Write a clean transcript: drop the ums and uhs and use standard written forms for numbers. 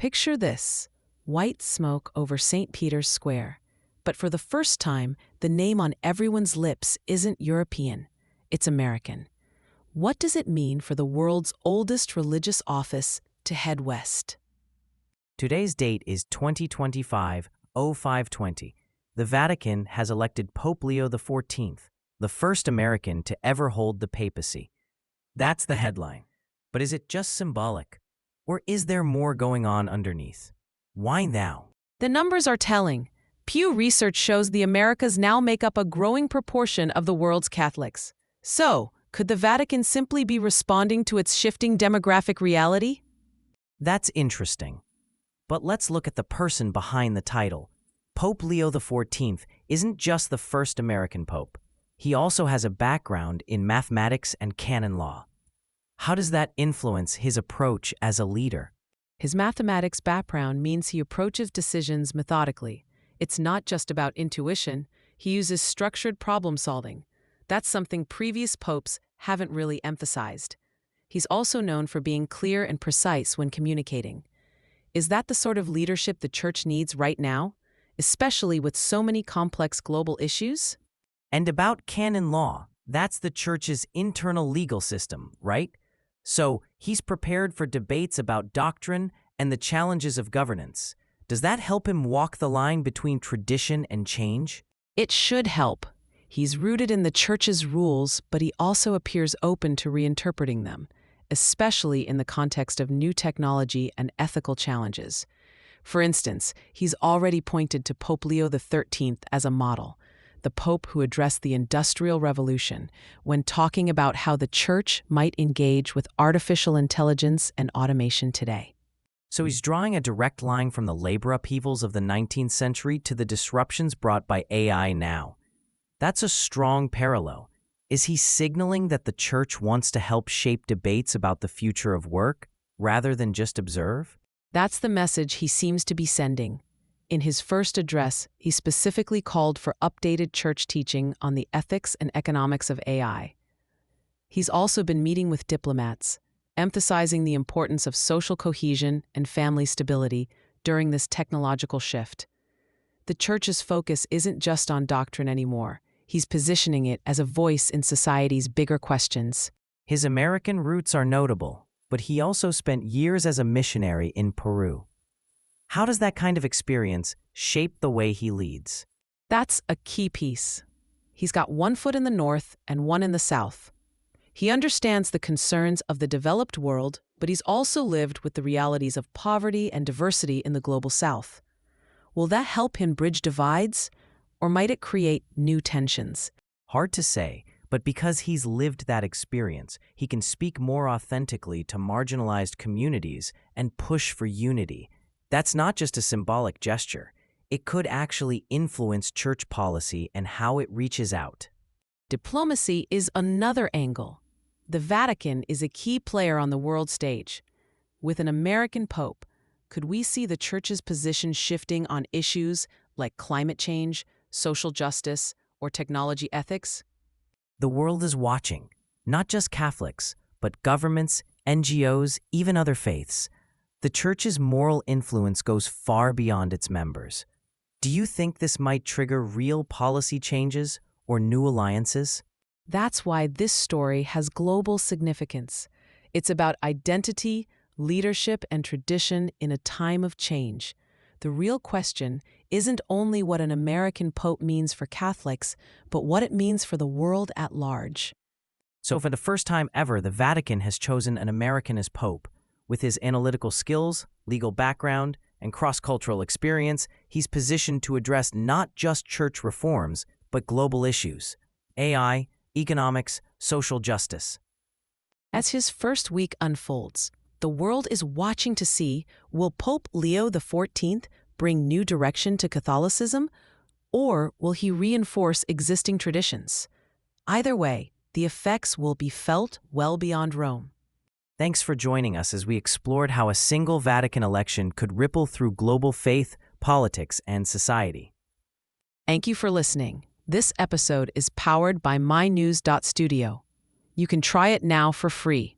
Picture this: white smoke over St. Peter's Square. But for the first time, the name on everyone's lips isn't European, it's American. What does it mean for the world's oldest religious office to head west? Today's date is 2025-0520. The Vatican has elected Pope Leo XIV, the first American to ever hold the papacy. That's the headline. But is it just symbolic? Or is there more going on underneath? Why now? The numbers are telling. Pew Research shows the Americas now make up a growing proportion of the world's Catholics. So, could the Vatican simply be responding to its shifting demographic reality? That's interesting. But let's look at the person behind the title. Pope Leo XIV isn't just the first American pope. He also has a background in mathematics and canon law. How does that influence his approach as a leader? His mathematics background means he approaches decisions methodically. It's not just about intuition. He uses structured problem solving. That's something previous popes haven't really emphasized. He's also known for being clear and precise when communicating. Is that the sort of leadership the Church needs right now, especially with so many complex global issues? And about canon law, that's the Church's internal legal system, right? So he's prepared for debates about doctrine and the challenges of governance. Does that help him walk the line between tradition and change? It should help. He's rooted in the Church's rules, but he also appears open to reinterpreting them, especially in the context of new technology and ethical challenges. For instance, he's already pointed to Pope Leo XIII as a model, the pope who addressed the Industrial Revolution when talking about how the Church might engage with artificial intelligence and automation today. So he's drawing a direct line from the labor upheavals of the 19th century to the disruptions brought by AI now. That's a strong parallel. Is he signaling that the Church wants to help shape debates about the future of work, rather than just observe? That's the message he seems to be sending. In his first address, he specifically called for updated Church teaching on the ethics and economics of AI. He's also been meeting with diplomats, emphasizing the importance of social cohesion and family stability during this technological shift. The Church's focus isn't just on doctrine anymore. He's positioning it as a voice in society's bigger questions. His American roots are notable, but he also spent years as a missionary in Peru. How does that kind of experience shape the way he leads? That's a key piece. He's got one foot in the north and one in the south. He understands the concerns of the developed world, but he's also lived with the realities of poverty and diversity in the global south. Will that help him bridge divides, or might it create new tensions? Hard to say, but because he's lived that experience, he can speak more authentically to marginalized communities and push for unity. That's not just a symbolic gesture. It could actually influence Church policy and how it reaches out. Diplomacy is another angle. The Vatican is a key player on the world stage. With an American pope, could we see the Church's position shifting on issues like climate change, social justice, or technology ethics? The world is watching, not just Catholics, but governments, NGOs, even other faiths. The Church's moral influence goes far beyond its members. Do you think this might trigger real policy changes or new alliances? That's why this story has global significance. It's about identity, leadership, and tradition in a time of change. The real question isn't only what an American pope means for Catholics, but what it means for the world at large. So for the first time ever, the Vatican has chosen an American as pope. With his analytical skills, legal background, and cross-cultural experience, he's positioned to address not just Church reforms, but global issues: AI, economics, social justice. As his first week unfolds, the world is watching to see, will Pope Leo XIV bring new direction to Catholicism, or will he reinforce existing traditions? Either way, the effects will be felt well beyond Rome. Thanks for joining us as we explored how a single Vatican election could ripple through global faith, politics, and society. Thank you for listening. This episode is powered by mynews.studio. You can try it now for free.